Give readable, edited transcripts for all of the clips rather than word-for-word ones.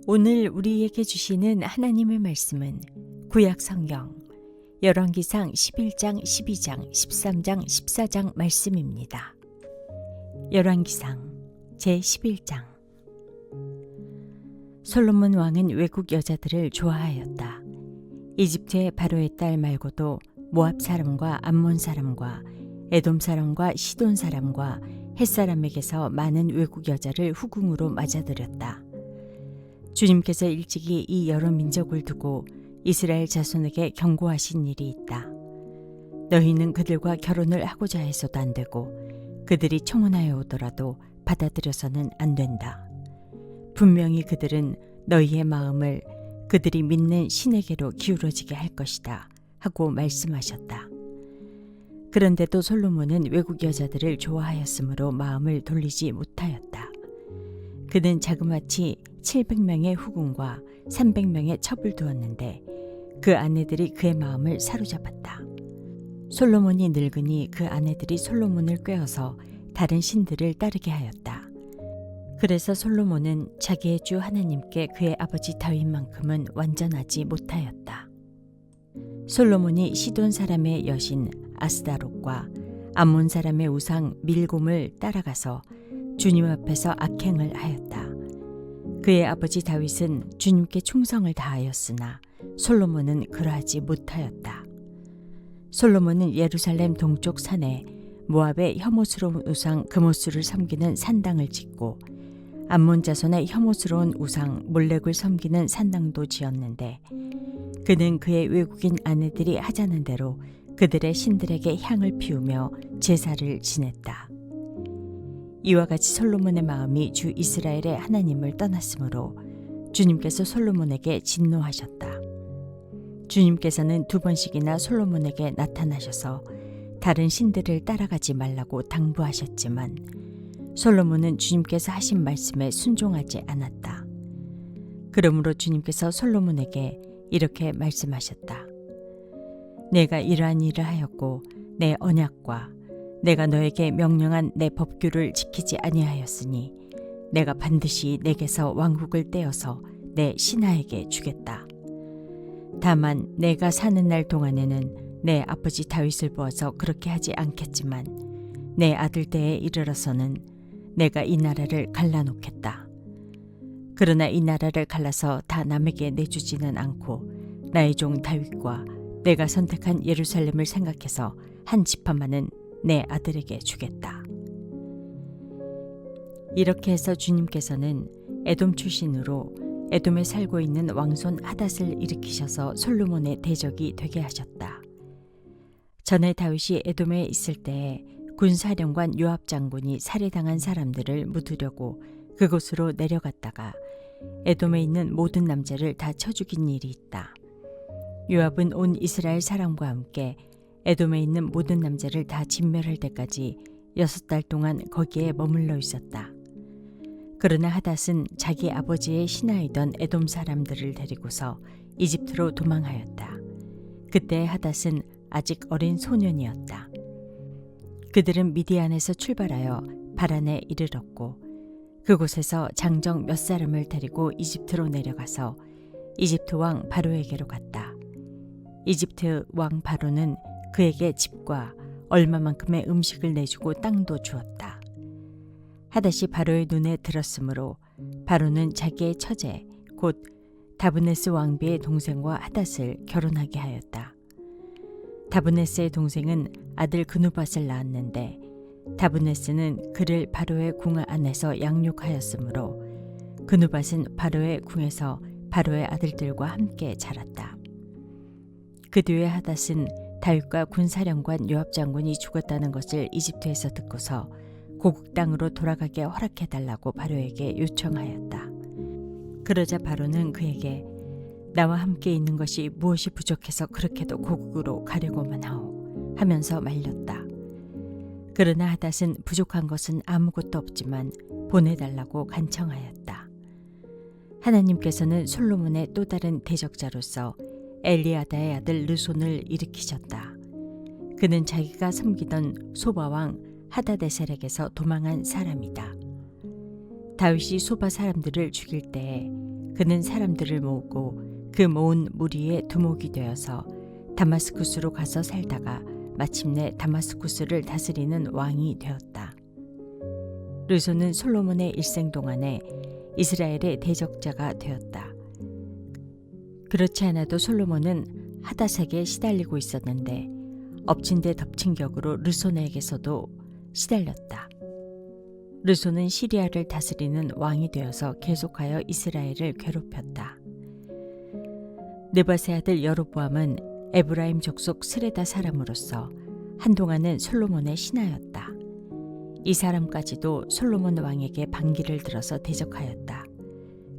오늘 우리에게 주시는 하나님의 말씀은 구약 성경 열왕기상 11장, 12장, 13장, 14장 말씀입니다. 열왕기상 제11장. 솔로몬 왕은 외국 여자들을 좋아하였다. 이집트의 바로의 딸 말고도 모압 사람과 암몬 사람과 에돔 사람과 시돈 사람과 헷 사람에게서 많은 외국 여자를 후궁으로 맞아들였다. 주님께서 일찍이 이 여러 민족을 두고 이스라엘 자손에게 경고하신 일이 있다. 너희는 그들과 결혼을 하고자 해서도 안 되고 그들이 청혼하여 오더라도 받아들여서는 안 된다. 분명히 그들은 너희의 마음을 그들이 믿는 신에게로 기울어지게 할 것이다 하고 말씀하셨다. 그런데도 솔로몬은 외국 여자들을 좋아하였으므로 마음을 돌리지 못하였다. 그는 자그마치 700명의 후궁과 300명의 첩을 두었는데 그 아내들이 그의 마음을 사로잡았다. 솔로몬이 늙으니 그 아내들이 솔로몬을 꾀어서 다른 신들을 따르게 하였다. 그래서 솔로몬은 자기의 주 하나님께 그의 아버지 다윗만큼은 완전하지 못하였다. 솔로몬이 시돈 사람의 여신 아스다롯과 암몬 사람의 우상 밀곰을 따라가서 주님 앞에서 악행을 하였다. 그의 아버지 다윗은 주님께 충성을 다하였으나 솔로몬은 그러하지 못하였다. 솔로몬은 예루살렘 동쪽 산에 모압의 혐오스러운 우상 그모스를 섬기는 산당을 짓고 암몬 자손의 혐오스러운 우상 몰렉을 섬기는 산당도 지었는데 그는 그의 외국인 아내들이 하자는 대로 그들의 신들에게 향을 피우며 제사를 지냈다. 이와 같이 솔로몬의 마음이 주 이스라엘의 하나님을 떠났으므로 주님께서 솔로몬에게 진노하셨다. 주님께서는 2번씩이나 솔로몬에게 나타나셔서 다른 신들을 따라가지 말라고 당부하셨지만 솔로몬은 주님께서 하신 말씀에 순종하지 않았다. 그러므로 주님께서 솔로몬에게 이렇게 말씀하셨다. 내가 이러한 일을 하였고 내 언약과 내가 너에게 명령한 내 법규를 지키지 아니하였으니 내가 반드시 내게서 왕국을 떼어서 내 신하에게 주겠다. 다만 내가 사는 날 동안에는 내 아버지 다윗을 보아서 그렇게 하지 않겠지만 내 아들 때에 이르러서는 내가 이 나라를 갈라놓겠다. 그러나 이 나라를 갈라서 다 남에게 내주지는 않고 나의 종 다윗과 내가 선택한 예루살렘을 생각해서 한 지파만은 내 아들에게 주겠다. 이렇게 해서 주님께서는 에돔 출신으로 에돔에 살고 있는 왕손 하닷을 일으키셔서 솔로몬의 대적이 되게 하셨다. 전에 다윗이 에돔에 있을 때에 군사령관 요압 장군이 살해당한 사람들을 묻으려고 그곳으로 내려갔다가 에돔에 있는 모든 남자를 다 쳐 죽인 일이 있다. 요압은 온 이스라엘 사람과 함께 에돔에 있는 모든 남자를 다 진멸할 때까지 6달 동안 거기에 머물러 있었다. 그러나 하닷은 자기 아버지의 신하이던 에돔 사람들을 데리고서 이집트로 도망하였다. 그때 하닷은 아직 어린 소년이었다. 그들은 미디안에서 출발하여 바란에 이르렀고 그곳에서 장정 몇 사람을 데리고 이집트로 내려가서 이집트 왕 바로에게로 갔다. 이집트 왕 바로는 그에게 집과 얼마만큼의 음식을 내주고 땅도 주었다. 하닷이 바로의 눈에 들었으므로 바로는 자기의 처제 곧 다브네스 왕비의 동생과 하닷을 결혼하게 하였다. 다브네스의 동생은 아들 그누밧을 낳았는데 다브네스는 그를 바로의 궁 안에서 양육하였으므로 그누밧은 바로의 궁에서 바로의 아들들과 함께 자랐다. 그 뒤에 하닷은 다윗과 군사령관 요압 장군이 죽었다는 것을 이집트에서 듣고서 고국 땅으로 돌아가게 허락해달라고 바로에게 요청하였다. 그러자 바로는 그에게 나와 함께 있는 것이 무엇이 부족해서 그렇게도 고국으로 가려고만 하오 하면서 말렸다. 그러나 하닷은 부족한 것은 아무것도 없지만 보내달라고 간청하였다. 하나님께서는 솔로몬의 또 다른 대적자로서 엘리아다의 아들 르손을 일으키셨다. 그는 자기가 섬기던 소바왕 하다데셀에게서 도망한 사람이다. 다윗이 소바 사람들을 죽일 때에 그는 사람들을 모으고 그 모은 무리의 두목이 되어서 다마스쿠스로 가서 살다가 마침내 다마스쿠스를 다스리는 왕이 되었다. 르손은 솔로몬의 일생 동안에 이스라엘의 대적자가 되었다. 그렇지 않아도 솔로몬은 하닷에게 시달리고 있었는데 엎친 데 덮친 격으로 르손에게서도 시달렸다. 르손은 시리아를 다스리는 왕이 되어서 계속하여 이스라엘을 괴롭혔다. 느밧의 아들 여로보암은 에브라임 족속 스레다 사람으로서 한동안은 솔로몬의 신하였다. 이 사람까지도 솔로몬 왕에게 반기를 들어서 대적하였다.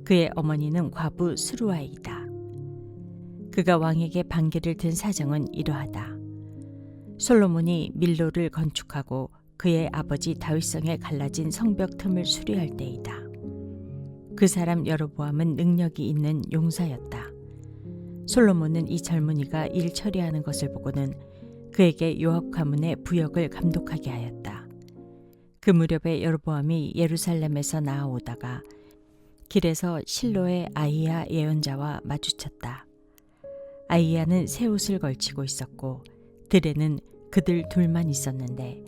그의 어머니는 과부 스루아이다. 그가 왕에게 반기를 든 사정은 이러하다. 솔로몬이 밀로를 건축하고 그의 아버지 다윗성에 갈라진 성벽 틈을 수리할 때이다. 그 사람 여로보암은 능력이 있는 용사였다. 솔로몬은 이 젊은이가 일 처리하는 것을 보고는 그에게 요압 가문의 부역을 감독하게 하였다. 그 무렵에 여로보암이 예루살렘에서 나아오다가 길에서 실로의 아히야 예언자와 마주쳤다. 아히야는 새 옷을 걸치고 있었고 들에는 그들 둘만 있었는데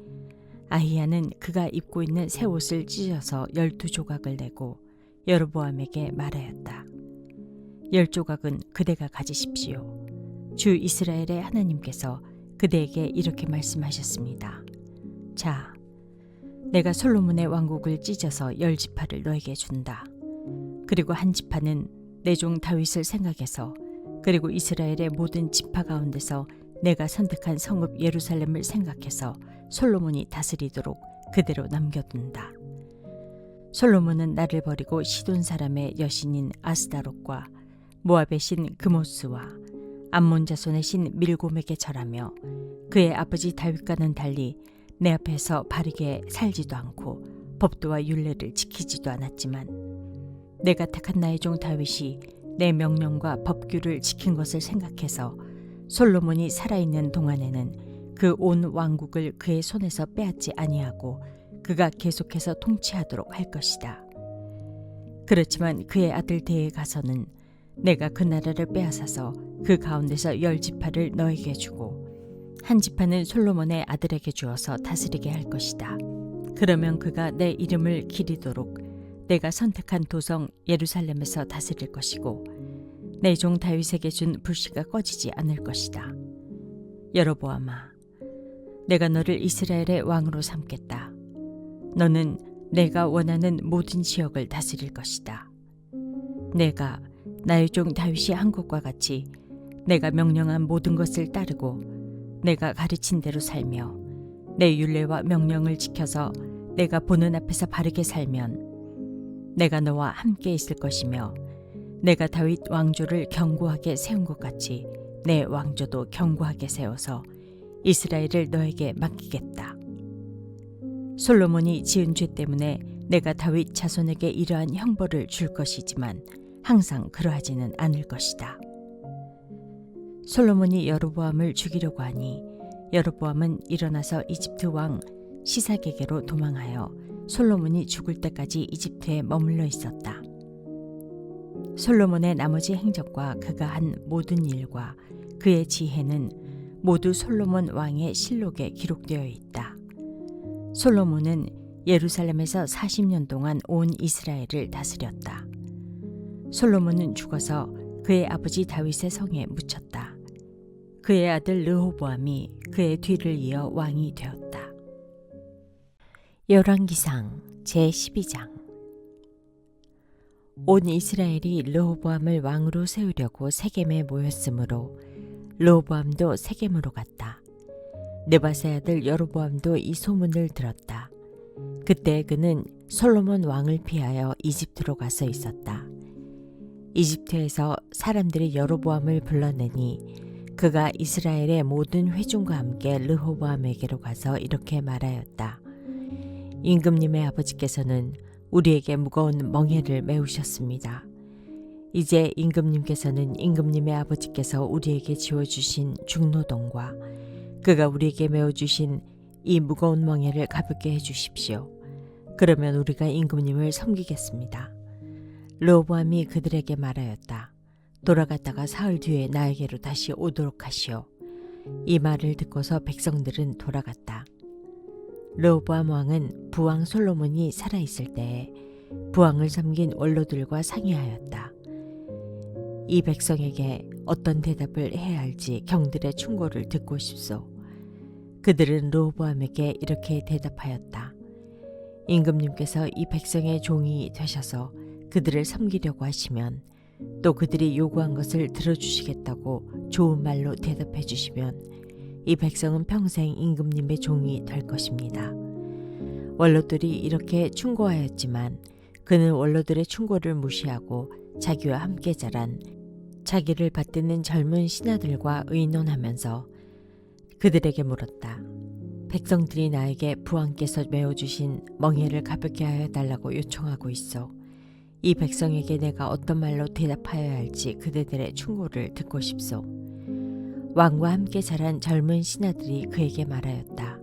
아히야는 그가 입고 있는 새 옷을 찢어서 12조각을 내고 여로보암에게 말하였다. 10조각은 그대가 가지십시오. 주 이스라엘의 하나님께서 그대에게 이렇게 말씀하셨습니다. 자, 내가 솔로몬의 왕국을 찢어서 10지파를 너에게 준다. 그리고 한 지파는 내 종 다윗을 생각해서 그리고 이스라엘의 모든 지파 가운데서 내가 선택한 성읍 예루살렘을 생각해서 솔로몬이 다스리도록 그대로 남겨둔다. 솔로몬은 나를 버리고 시돈 사람의 여신인 아스다롯과 모압의 신 그모스와 암몬 자손의 신 밀곰에게 절하며 그의 아버지 다윗과는 달리 내 앞에서 바르게 살지도 않고 법도와 율례를 지키지도 않았지만 내가 택한 나의 종 다윗이 내 명령과 법규를 지킨 것을 생각해서 솔로몬이 살아있는 동안에는 그 온 왕국을 그의 손에서 빼앗지 아니하고 그가 계속해서 통치하도록 할 것이다. 그렇지만 그의 아들 대에 가서는 내가 그 나라를 빼앗아서 그 가운데서 10지파를 너에게 주고 한 지파는 솔로몬의 아들에게 주어서 다스리게 할 것이다. 그러면 그가 내 이름을 기리도록 내가 선택한 도성 예루살렘에서 다스릴 것이고 내 종 다윗에게 준 불씨가 꺼지지 않을 것이다. 여로보암아, 내가 너를 이스라엘의 왕으로 삼겠다. 너는 내가 원하는 모든 지역을 다스릴 것이다. 내가 나의 종 다윗이 한 것과 같이 내가 명령한 모든 것을 따르고 내가 가르친 대로 살며 내 율례와 명령을 지켜서 내가 보는 앞에서 바르게 살면 내가 너와 함께 있을 것이며 내가 다윗 왕조를 견고하게 세운 것 같이 내 왕조도 견고하게 세워서 이스라엘을 너에게 맡기겠다. 솔로몬이 지은 죄 때문에 내가 다윗 자손에게 이러한 형벌을 줄 것이지만 항상 그러하지는 않을 것이다. 솔로몬이 여로보암을 죽이려고 하니 여로보암은 일어나서 이집트 왕 시삭에게로 도망하여 솔로몬이 죽을 때까지 이집트에 머물러 있었다. 솔로몬의 나머지 행적과 그가 한 모든 일과 그의 지혜는 모두 솔로몬 왕의 실록에 기록되어 있다. 솔로몬은 예루살렘에서 40년 동안 온 이스라엘을 다스렸다. 솔로몬은 죽어서 그의 아버지 다윗의 성에 묻혔다. 그의 아들 르호보암이 그의 뒤를 이어 왕이 되었다. 열왕기상 제12장. 온 이스라엘이 르호보암을 왕으로 세우려고 세겜에 모였으므로 르호보암도 세겜으로 갔다. 느밧의 아들 여로보암도 이 소문을 들었다. 그때 그는 솔로몬 왕을 피하여 이집트로 가서 있었다. 이집트에서 사람들이 여로보암을 불러내니 그가 이스라엘의 모든 회중과 함께 르호보암에게로 가서 이렇게 말하였다. 임금님의 아버지께서는 우리에게 무거운 멍에를 메우셨습니다. 이제 임금님께서는 임금님의 아버지께서 우리에게 지어주신 중노동과 그가 우리에게 메어주신 이 무거운 멍에를 가볍게 해주십시오. 그러면 우리가 임금님을 섬기겠습니다. 르호보암이 그들에게 말하였다. 돌아갔다가 사흘 뒤에 나에게로 다시 오도록 하시오. 이 말을 듣고서 백성들은 돌아갔다. 르호보암 왕은 부왕 솔로몬이 살아있을 때에 부왕을 섬긴 원로들과 상의하였다. 이 백성에게 어떤 대답을 해야 할지 경들의 충고를 듣고 싶소. 그들은 르호보암에게 이렇게 대답하였다. 임금님께서 이 백성의 종이 되셔서 그들을 섬기려고 하시면, 또 그들이 요구한 것을 들어주시겠다고 좋은 말로 대답해 주시면 이 백성은 평생 임금님의 종이 될 것입니다. 원로들이 이렇게 충고하였지만 그는 원로들의 충고를 무시하고 자기와 함께 자란 자기를 받드는 젊은 신하들과 의논하면서 그들에게 물었다. 백성들이 나에게 부왕께서 메어주신 멍에를 가볍게 하여 달라고 요청하고 있어. 이 백성에게 내가 어떤 말로 대답하여야 할지 그대들의 충고를 듣고 싶소. 왕과 함께 자란 젊은 신하들이 그에게 말하였다.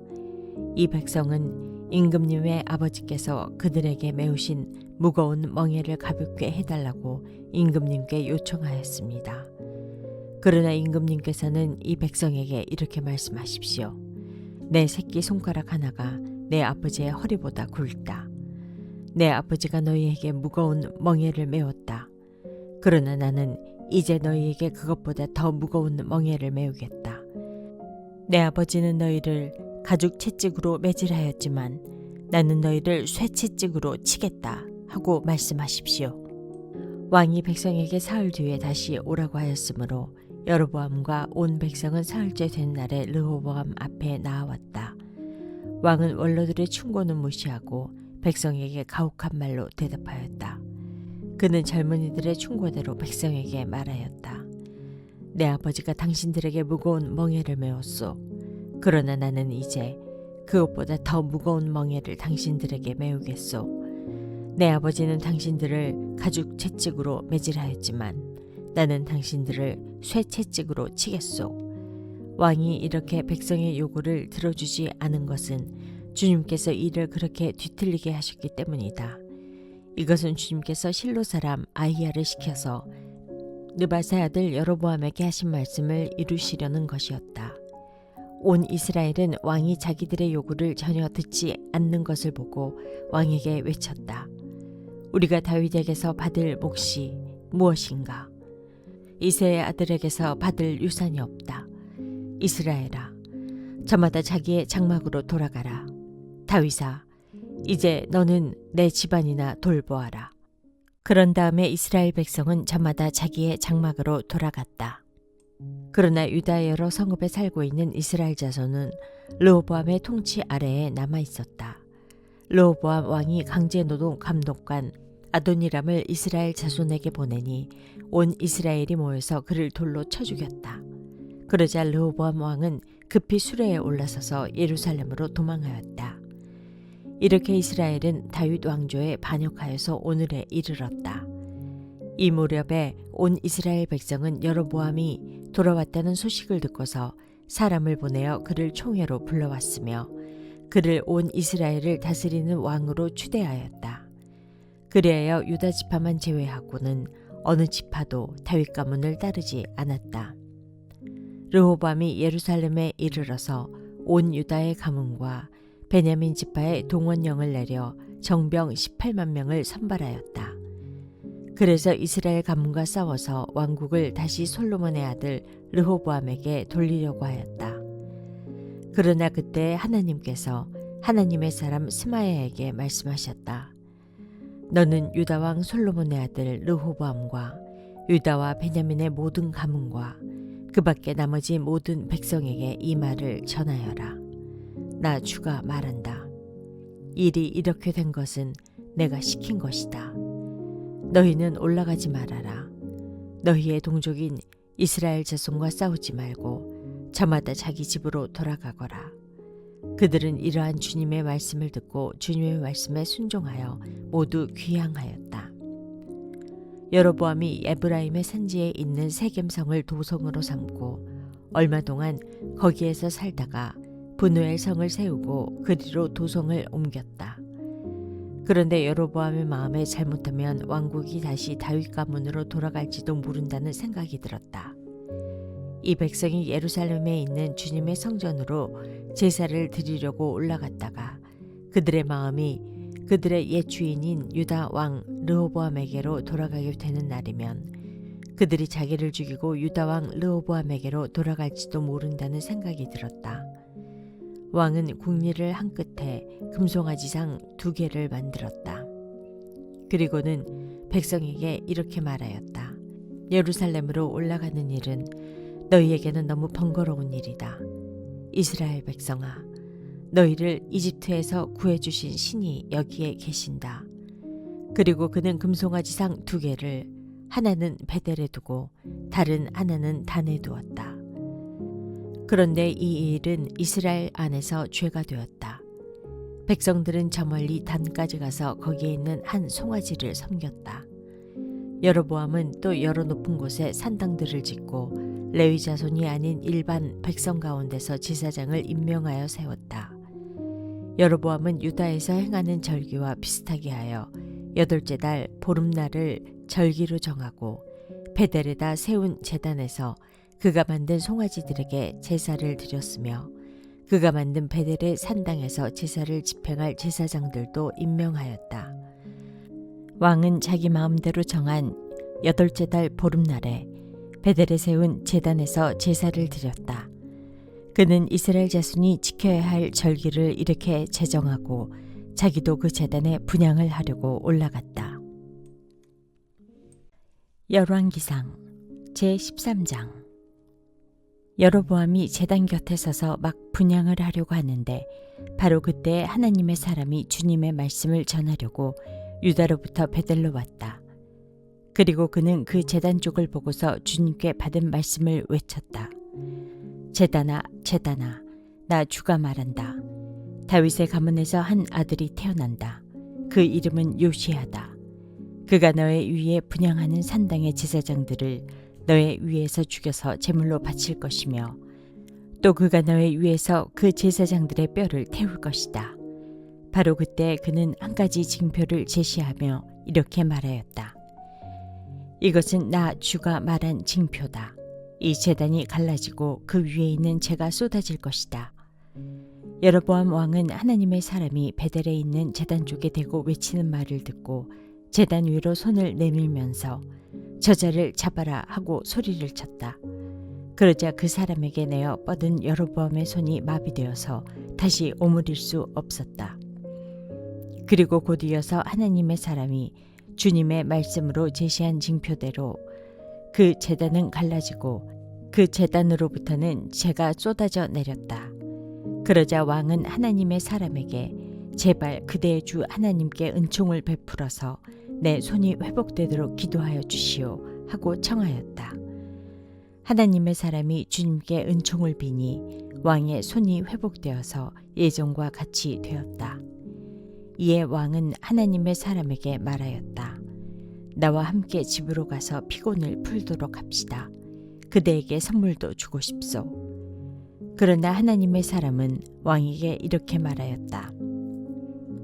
이 백성은 임금님의 아버지께서 그들에게 메우신 무거운 멍에를 가볍게 해달라고 임금님께 요청하였습니다. 그러나 임금님께서는 이 백성에게 이렇게 말씀하십시오. 내 새끼 손가락 하나가 내 아버지의 허리보다 굵다. 내 아버지가 너희에게 무거운 멍에를 메웠다. 그러나 나는 이제 너희에게 그것보다 더 무거운 멍에를 메우겠다. 내 아버지는 너희를 가죽 채찍으로 매질하였지만 나는 너희를 쇠채찍으로 치겠다 하고 말씀하십시오. 왕이 백성에게 사흘 뒤에 다시 오라고 하였으므로 여로보암과 온 백성은 사흘째 된 날에 르호보암 앞에 나아왔다. 왕은 원로들의 충고는 무시하고 백성에게 가혹한 말로 대답하였다. 그는 젊은이들의 충고대로 백성에게 말하였다. 내 아버지가 당신들에게 무거운 멍에를 메웠소. 그러나 나는 이제 그것보다 더 무거운 멍에를 당신들에게 메우겠소. 내 아버지는 당신들을 가죽 채찍으로 매질하였지만 나는 당신들을 쇠채찍으로 치겠소. 왕이 이렇게 백성의 요구를 들어주지 않은 것은 주님께서 이를 그렇게 뒤틀리게 하셨기 때문이다. 이것은 주님께서 실로 사람 아히야를 시켜서 느바세 아들 여로보암에게 하신 말씀을 이루시려는 것이었다. 온 이스라엘은 왕이 자기들의 요구를 전혀 듣지 않는 것을 보고 왕에게 외쳤다. 우리가 다윗에게서 받을 몫이 무엇인가? 이새의 아들에게서 받을 유산이 없다. 이스라엘아, 저마다 자기의 장막으로 돌아가라. 다윗아, 이제 너는 내 집안이나 돌보아라. 그런 다음에 이스라엘 백성은 저마다 자기의 장막으로 돌아갔다. 그러나 유다 여러 성읍에 살고 있는 이스라엘 자손은 르호보암의 통치 아래에 남아 있었다. 르호보암 왕이 강제노동 감독관 아도니람을 이스라엘 자손에게 보내니 온 이스라엘이 모여서 그를 돌로 쳐 죽였다. 그러자 르호보암 왕은 급히 수레에 올라서서 예루살렘으로 도망하였다. 이렇게 이스라엘은 다윗 왕조에 반역하여서 오늘에 이르렀다. 이 무렵에 온 이스라엘 백성은 여로보암이 돌아왔다는 소식을 듣고서 사람을 보내어 그를 총회로 불러왔으며 그를 온 이스라엘을 다스리는 왕으로 추대하였다. 그리하여 유다 지파만 제외하고는 어느 지파도 다윗 가문을 따르지 않았다. 르호보암이 예루살렘에 이르러서 온 유다의 가문과 베냐민 지파의 동원령을 내려 정병 18만 명을 선발하였다. 그래서 이스라엘 가문과 싸워서 왕국을 다시 솔로몬의 아들 르호보암에게 돌리려고 하였다. 그러나 그때 하나님께서 하나님의 사람 스마야에게 말씀하셨다. 너는 유다 왕 솔로몬의 아들 르호보암과 유다와 베냐민의 모든 가문과 그 밖에 나머지 모든 백성에게 이 말을 전하여라. 나 주가 말한다. 일이 이렇게 된 것은 내가 시킨 것이다. 너희는 올라가지 말아라. 너희의 동족인 이스라엘 자손과 싸우지 말고 저마다 자기 집으로 돌아가거라. 그들은 이러한 주님의 말씀을 듣고 주님의 말씀에 순종하여 모두 귀향하였다. 여로보암이 에브라임의 산지에 있는 세겜성을 도성으로 삼고 얼마 동안 거기에서 살다가 분우엘 성을 세우고 그리로 도성을 옮겼다. 그런데 여로보암의 마음에 잘못하면 왕국이 다시 다윗 가문으로 돌아갈지도 모른다는 생각이 들었다. 이 백성이 예루살렘에 있는 주님의 성전으로 제사를 드리려고 올라갔다가 그들의 마음이 그들의 옛 주인인 유다 왕 르호보암에게로 돌아가게 되는 날이면 그들이 자기를 죽이고 유다 왕 르호보암에게로 돌아갈지도 모른다는 생각이 들었다. 왕은 궁리를 한 끝에 금송아지상 2개를 만들었다. 그리고는 백성에게 이렇게 말하였다. 예루살렘으로 올라가는 일은 너희에게는 너무 번거로운 일이다. 이스라엘 백성아, 너희를 이집트에서 구해주신 신이 여기에 계신다. 그리고 그는 금송아지상 2개를 하나는 베델에 두고 다른 하나는 단에 두었다. 그런데 이 일은 이스라엘 안에서 죄가 되었다. 백성들은 저 멀리 단까지 가서 거기에 있는 한 송아지를 섬겼다. 여로보암은 또 여러 높은 곳에 산당들을 짓고 레위 자손이 아닌 일반 백성 가운데서 제사장을 임명하여 세웠다. 여로보암은 유다에서 행하는 절기와 비슷하게 하여 8째 달 보름날을 절기로 정하고 베델에다 세운 제단에서 그가 만든 송아지들에게 제사를 드렸으며 그가 만든 베델의 산당에서 제사를 집행할 제사장들도 임명하였다. 왕은 자기 마음대로 정한 8째 달 보름날에 베델에 세운 제단에서 제사를 드렸다. 그는 이스라엘 자손이 지켜야 할 절기를 이렇게 제정하고 자기도 그 제단에 분향을 하려고 올라갔다. 열왕기상 제13장. 여로보암이 제단 곁에 서서 막 분향을 하려고 하는데 바로 그때 하나님의 사람이 주님의 말씀을 전하려고 유다로부터 베델로 왔다. 그리고 그는 그 제단 쪽을 보고서 주님께 받은 말씀을 외쳤다. 제단아, 제단아, 나 주가 말한다. 다윗의 가문에서 한 아들이 태어난다. 그 이름은 요시야다. 그가 너의 위에 분향하는 산당의 제사장들을 너의 위에서 죽여서 제물로 바칠 것이며 또 그가 너의 위에서 그 제사장들의 뼈를 태울 것이다. 바로 그때 그는 한 가지 징표를 제시하며 이렇게 말하였다. 이것은 나 주가 말한 징표다. 이 제단이 갈라지고 그 위에 있는 재가 쏟아질 것이다. 여로보암 왕은 하나님의 사람이 베델에 있는 제단 쪽에 대고 외치는 말을 듣고 제단 위로 손을 내밀면서 저자를 잡아라 하고 소리를 쳤다. 그러자 그 사람에게 내어 뻗은 여로보암의 손이 마비되어서 다시 오므릴 수 없었다. 그리고 곧 이어서 하나님의 사람이 주님의 말씀으로 제시한 징표대로 그 제단은 갈라지고 그 제단으로부터는 재가 쏟아져 내렸다. 그러자 왕은 하나님의 사람에게 제발 그대의 주 하나님께 은총을 베풀어서 내 손이 회복되도록 기도하여 주시오 하고 청하였다. 하나님의 사람이 주님께 은총을 비니 왕의 손이 회복되어서 예전과 같이 되었다. 이에 왕은 하나님의 사람에게 말하였다. 나와 함께 집으로 가서 피곤을 풀도록 합시다. 그대에게 선물도 주고 싶소. 그러나 하나님의 사람은 왕에게 이렇게 말하였다.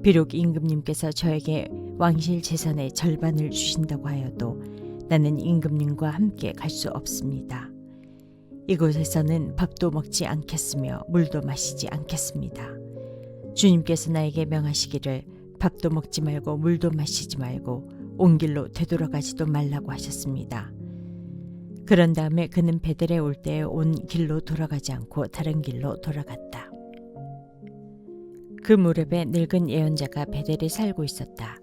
비록 임금님께서 저에게 왕실 재산의 절반을 주신다고 하여도 나는 임금님과 함께 갈 수 없습니다. 이곳에서는 밥도 먹지 않겠으며 물도 마시지 않겠습니다. 주님께서 나에게 명하시기를 밥도 먹지 말고 물도 마시지 말고 온 길로 되돌아가지도 말라고 하셨습니다. 그런 다음에 그는 베델에 올 때에 온 길로 돌아가지 않고 다른 길로 돌아갔다. 그 무렵에 늙은 예언자가 베델에 살고 있었다.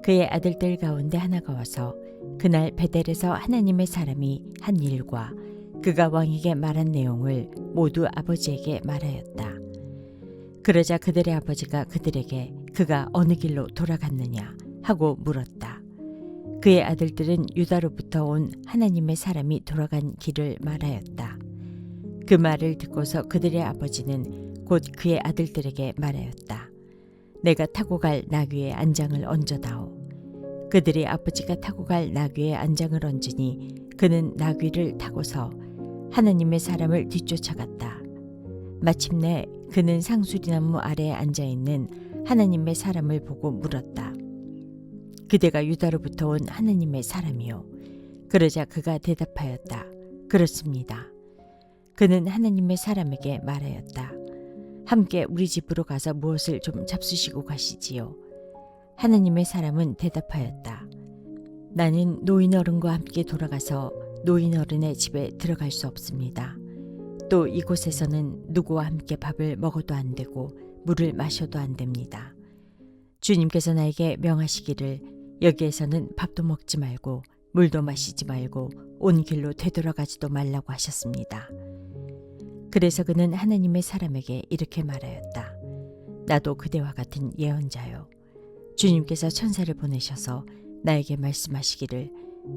그의 아들들 가운데 하나가 와서 그날 베델에서 하나님의 사람이 한 일과 그가 왕에게 말한 내용을 모두 아버지에게 말하였다. 그러자 그들의 아버지가 그들에게 그가 어느 길로 돌아갔느냐 하고 물었다. 그의 아들들은 유다로부터 온 하나님의 사람이 돌아간 길을 말하였다. 그 말을 듣고서 그들의 아버지는 곧 그의 아들들에게 말하였다. 내가 타고 갈 나귀의 안장을 얹어다오. 그들이 아버지가 타고 갈 나귀의 안장을 얹으니 그는 나귀를 타고서 하나님의 사람을 뒤쫓아갔다. 마침내 그는 상수리나무 아래에 앉아있는 하나님의 사람을 보고 물었다. 그대가 유다로부터 온 하나님의 사람이요. 그러자 그가 대답하였다. 그렇습니다. 그는 하나님의 사람에게 말하였다. 함께 우리 집으로 가서 무엇을 좀 잡수시고 가시지요. 하나님의 사람은 대답하였다. 나는 노인 어른과 함께 돌아가서 노인 어른의 집에 들어갈 수 없습니다. 또 이곳에서는 누구와 함께 밥을 먹어도 안 되고 물을 마셔도 안 됩니다. 주님께서 나에게 명하시기를 여기에서는 밥도 먹지 말고 물도 마시지 말고 온 길로 되돌아가지도 말라고 하셨습니다. 그래서 그는 하나님의 사람에게 이렇게 말하였다. 나도 그대와 같은 예언자요. 주님께서 천사를 보내셔서 나에게 말씀하시기를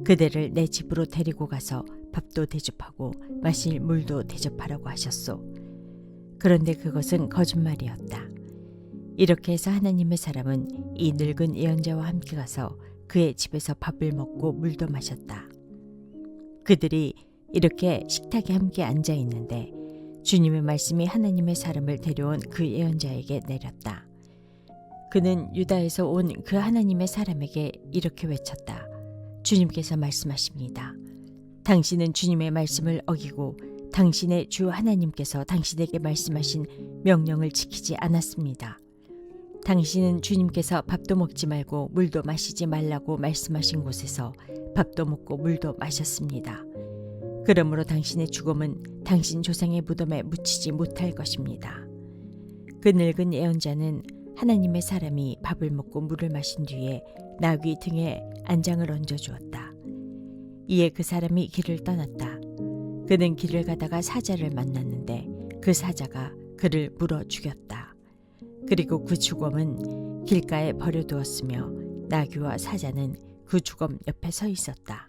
그대를 내 집으로 데리고 가서 밥도 대접하고 마실 물도 대접하라고 하셨소. 그런데 그것은 거짓말이었다. 이렇게 해서 하나님의 사람은 이 늙은 예언자와 함께 가서 그의 집에서 밥을 먹고 물도 마셨다. 그들이 이렇게 식탁에 함께 앉아 있는데 주님의 말씀이 하나님의 사람을 데려온 그 예언자에게 내렸다. 그는 유다에서 온 그 하나님의 사람에게 이렇게 외쳤다. 주님께서 말씀하십니다. 당신은 주님의 말씀을 어기고 당신의 주 하나님께서 당신에게 말씀하신 명령을 지키지 않았습니다. 당신은 주님께서 밥도 먹지 말고 물도 마시지 말라고 말씀하신 곳에서 밥도 먹고 물도 마셨습니다. 그러므로 당신의 죽음은 당신 조상의 무덤에 묻히지 못할 것입니다. 그 늙은 예언자는 하나님의 사람이 밥을 먹고 물을 마신 뒤에 나귀 등에 안장을 얹어 주었다. 이에 그 사람이 길을 떠났다. 그는 길을 가다가 사자를 만났는데 그 사자가 그를 물어 죽였다. 그리고 그 주검은 길가에 버려두었으며 나귀와 사자는 그 주검 옆에 서 있었다.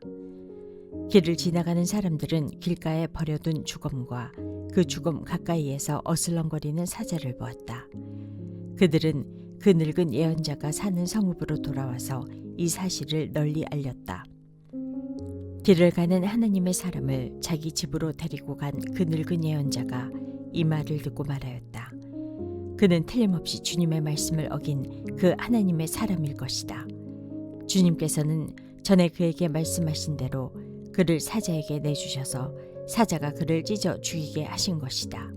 길을 지나가는 사람들은 길가에 버려둔 주검과 그 주검 가까이에서 어슬렁거리는 사자를 보았다. 그들은 그 늙은 예언자가 사는 성읍으로 돌아와서 이 사실을 널리 알렸다. 길을 가는 하나님의 사람을 자기 집으로 데리고 간 그 늙은 예언자가 이 말을 듣고 말하였다. 그는 틀림없이 주님의 말씀을 어긴 그 하나님의 사람일 것이다. 주님께서는 전에 그에게 말씀하신 대로 그를 사자에게 내주셔서 사자가 그를 찢어 죽이게 하신 것이다.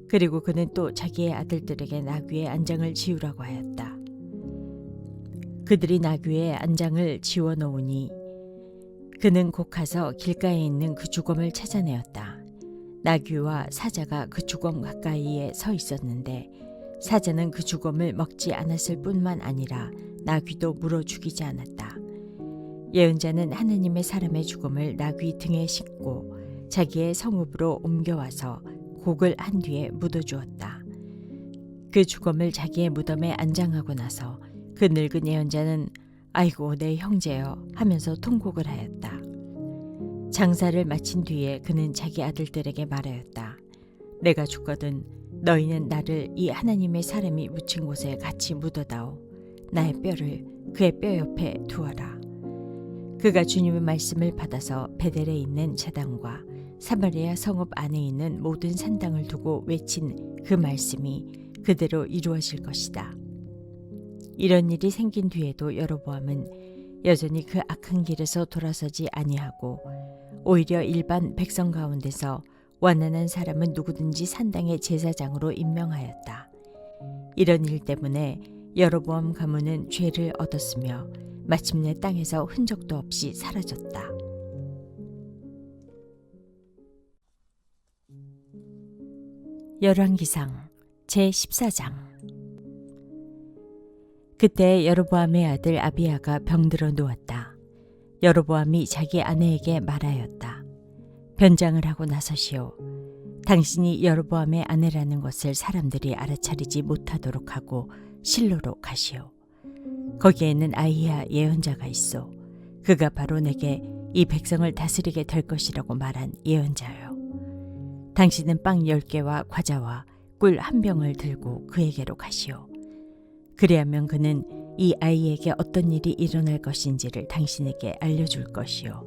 그리고 그는 또 자기의 아들들에게 나귀의 안장을 지우라고 하였다. 그들이 나귀의 안장을 지워 놓으니 그는 곧 가서 길가에 있는 그 주검을 찾아내었다. 나귀와 사자가 그 주검 가까이에 서 있었는데 사자는 그 주검을 먹지 않았을 뿐만 아니라 나귀도 물어 죽이지 않았다. 예언자는 하나님의 사람의 주검을 나귀 등에 싣고 자기의 성읍으로 옮겨와서 곡을 한 뒤에 묻어주었다. 그 주검을 자기의 무덤에 안장하고 나서 그 늙은 예언자는 아이고 내 형제여 하면서 통곡을 하였다. 장사를 마친 뒤에 그는 자기 아들들에게 말하였다. 내가 죽거든 너희는 나를 이 하나님의 사람이 묻힌 곳에 같이 묻어다오. 나의 뼈를 그의 뼈 옆에 두어라. 그가 주님의 말씀을 받아서 베델에 있는 제단과 사마리아 성읍 안에 있는 모든 산당을 두고 외친 그 말씀이 그대로 이루어질 것이다. 이런 일이 생긴 뒤에도 여로보암은 여전히 그 악한 길에서 돌아서지 아니하고 오히려 일반 백성 가운데서 완난한 사람은 누구든지 산당의 제사장으로 임명하였다. 이런 일 때문에 여로보암 가문은 죄를 얻었으며 마침내 땅에서 흔적도 없이 사라졌다. 열왕기상 제14장. 그때 여로보암의 아들 아비야가 병들어 누웠다. 여로보암이 자기 아내에게 말하였다. 변장을 하고 나서시오. 당신이 여로보암의 아내라는 것을 사람들이 알아차리지 못하도록 하고 실로로 가시오. 거기에는 아히야 예언자가 있어. 그가 바로 내게 이 백성을 다스리게 될 것이라고 말한 예언자요. 당신은 빵 10개와 과자와 꿀 1병을 들고 그에게로 가시오. 그리하면 그는 이 아이에게 어떤 일이 일어날 것인지를 당신에게 알려줄 것이요.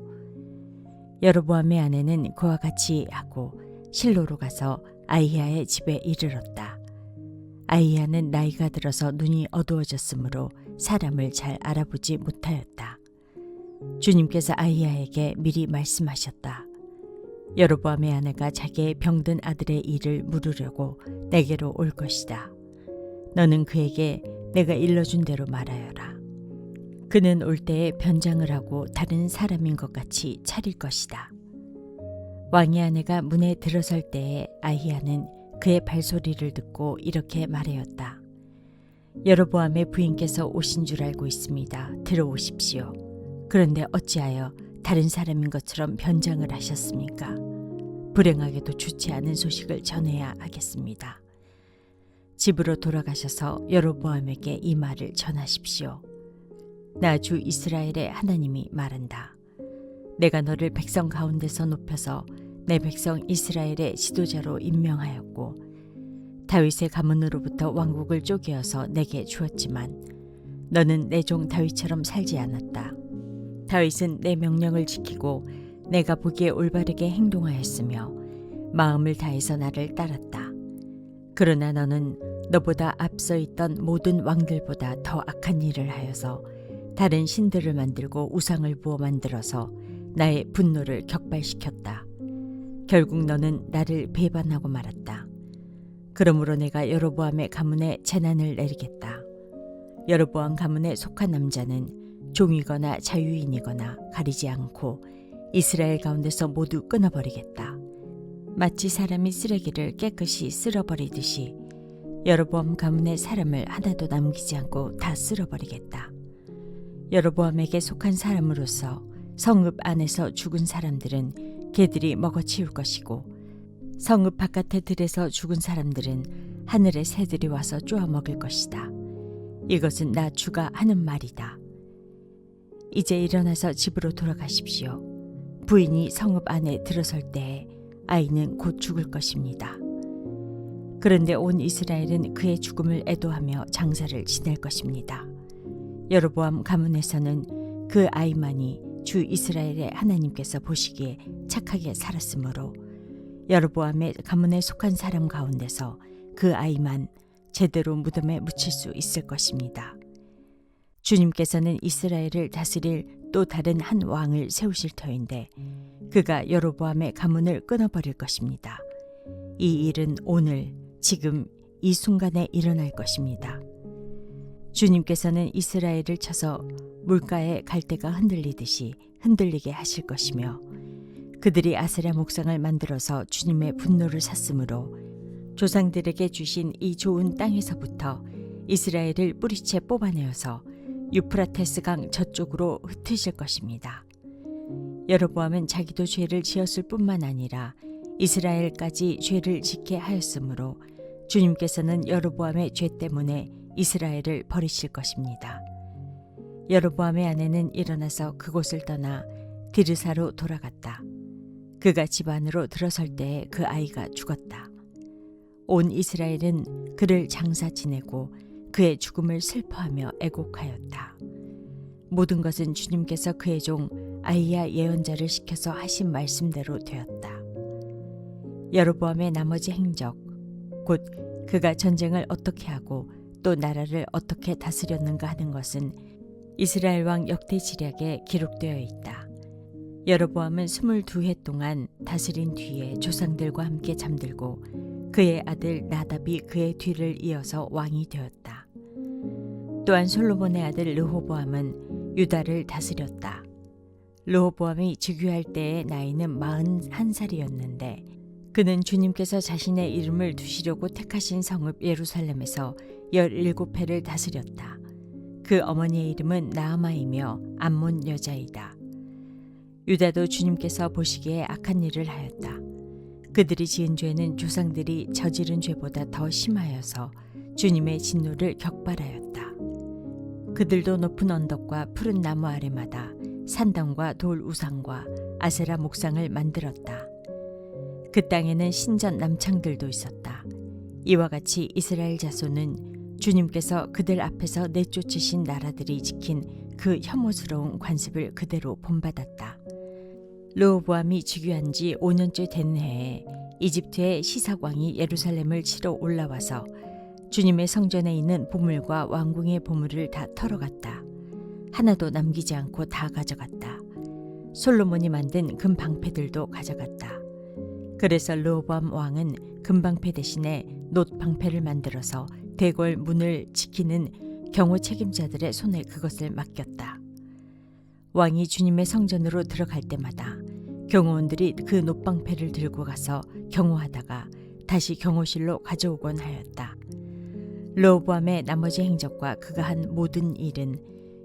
여로보암의 아내는 그와 같이 하고 실로로 가서 아히야의 집에 이르렀다. 아히야는 나이가 들어서 눈이 어두워졌으므로 사람을 잘 알아보지 못하였다. 주님께서 아히야에게 미리 말씀하셨다. 여로보암의 아내가 자기의 병든 아들의 일을 물으려고 내게로 올 것이다. 너는 그에게 내가 일러준 대로 말하여라. 그는 올 때에 변장을 하고 다른 사람인 것 같이 차릴 것이다. 왕의 아내가 문에 들어설 때에 아히야는 그의 발소리를 듣고 이렇게 말하였다. 여로보암의 부인께서 오신 줄 알고 있습니다. 들어오십시오. 그런데 어찌하여 다른 사람인 것처럼 변장을 하셨습니까? 불행하게도 좋지 않은 소식을 전해야 하겠습니다. 집으로 돌아가셔서 여로보암에게 이 말을 전하십시오. 나 주 이스라엘의 하나님이 말한다. 내가 너를 백성 가운데서 높여서 내 백성 이스라엘의 지도자로 임명하였고 다윗의 가문으로부터 왕국을 쪼개어서 내게 주었지만 너는 내 종 다윗처럼 살지 않았다. 다윗은 내 명령을 지키고 내가 보기에 올바르게 행동하였으며 마음을 다해서 나를 따랐다. 그러나 너는 너보다 앞서 있던 모든 왕들보다 더 악한 일을 하여서 다른 신들을 만들고 우상을 부어 만들어서 나의 분노를 격발시켰다. 결국 너는 나를 배반하고 말았다. 그러므로 내가 여로보암의 가문에 재난을 내리겠다. 여로보암 가문에 속한 남자는 종이거나 자유인이거나 가리지 않고 이스라엘 가운데서 모두 끊어버리겠다. 마치 사람이 쓰레기를 깨끗이 쓸어버리듯이 여로보암 가문의 사람을 하나도 남기지 않고 다 쓸어버리겠다. 여로보암에게 속한 사람으로서 성읍 안에서 죽은 사람들은 개들이 먹어치울 것이고 성읍 바깥의 들에서 죽은 사람들은 하늘의 새들이 와서 쪼아 먹을 것이다. 이것은 나 주가 하는 말이다. 이제 일어나서 집으로 돌아가십시오. 부인이 성읍 안에 들어설 때에 아이는 곧 죽을 것입니다. 그런데 온 이스라엘은 그의 죽음을 애도하며 장사를 지낼 것입니다. 여로보암 가문에서는 그 아이만이 주 이스라엘의 하나님께서 보시기에 착하게 살았으므로 여로보암의 가문에 속한 사람 가운데서 그 아이만 제대로 무덤에 묻힐 수 있을 것입니다. 주님께서는 이스라엘을 다스릴 또 다른 한 왕을 세우실 터인데 그가 여로보암의 가문을 끊어버릴 것입니다. 이 일은 오늘 지금 이 순간에 일어날 것입니다. 주님께서는 이스라엘을 쳐서 물가에 갈대가 흔들리듯이 흔들리게 하실 것이며 그들이 아세라 목상을 만들어서 주님의 분노를 샀으므로 조상들에게 주신 이 좋은 땅에서부터 이스라엘을 뿌리채 뽑아내어서 유프라테스 강 저쪽으로 흩으실 것입니다. 여로보암은 자기도 죄를 지었을 뿐만 아니라 이스라엘까지 죄를 짓게 하였으므로 주님께서는 여로보암의 죄 때문에 이스라엘을 버리실 것입니다. 여로보암의 아내는 일어나서 그곳을 떠나 디르사로 돌아갔다. 그가 집 안으로 들어설 때에 그 아이가 죽었다. 온 이스라엘은 그를 장사 지내고 그의 죽음을 슬퍼하며 애곡하였다. 모든 것은 주님께서 그의 종 아히야 예언자를 시켜서 하신 말씀대로 되었다. 여로보암의 나머지 행적, 곧 그가 전쟁을 어떻게 하고 또 나라를 어떻게 다스렸는가 하는 것은 이스라엘 왕 역대지략에 기록되어 있다. 여로보암은 22해 동안 다스린 뒤에 조상들과 함께 잠들고 그의 아들 나답이 그의 뒤를 이어서 왕이 되었다. 또한 솔로몬의 아들 르호보암은 유다를 다스렸다. 르호보암이 즉위할 때의 나이는 41살이었는데 그는 주님께서 자신의 이름을 두시려고 택하신 성읍 예루살렘에서 17해를 다스렸다. 그 어머니의 이름은 나아마이며 암몬 여자이다. 유다도 주님께서 보시기에 악한 일을 하였다. 그들이 지은 죄는 조상들이 저지른 죄보다 더 심하여서 주님의 진노를 격발하였다. 그들도 높은 언덕과 푸른 나무 아래마다 산당과 돌 우상과 아세라 목상을 만들었다. 그 땅에는 신전 남창들도 있었다. 이와 같이 이스라엘 자손은 주님께서 그들 앞에서 내쫓으신 나라들이 지킨 그 혐오스러운 관습을 그대로 본받았다. 르호보암이 즉위한 지 5년째 된 해에 이집트의 시삭 왕이 예루살렘을 치러 올라와서 주님의 성전에 있는 보물과 왕궁의 보물을 다 털어갔다. 하나도 남기지 않고 다 가져갔다. 솔로몬이 만든 금방패들도 가져갔다. 그래서 르호보암 왕은 금방패 대신에 놋 방패를 만들어서 대궐 문을 지키는 경호 책임자들의 손에 그것을 맡겼다. 왕이 주님의 성전으로 들어갈 때마다 경호원들이 그 놋방패를 들고 가서 경호하다가 다시 경호실로 가져오곤 하였다. 르호보암의 나머지 행적과 그가 한 모든 일은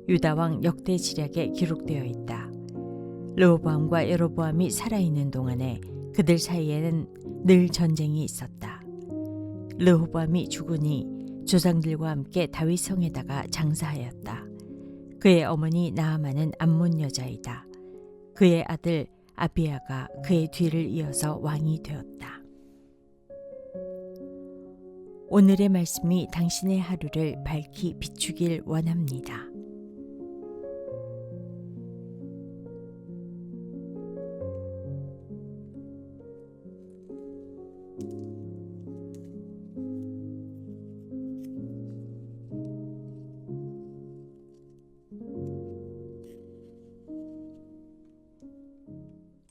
유다왕 역대지략에 기록되어 있다. 르호보암과 여로보암이 살아있는 동안에 그들 사이에는 늘 전쟁이 있었다. 르호보암이 죽으니 조상들과 함께 다윗 성에다가 장사하였다. 그의 어머니 나아만은 암몬 여자이다. 그의 아들 아비야가 그의 뒤를 이어서 왕이 되었다. 오늘의 말씀이 당신의 하루를 밝히 비추길 원합니다.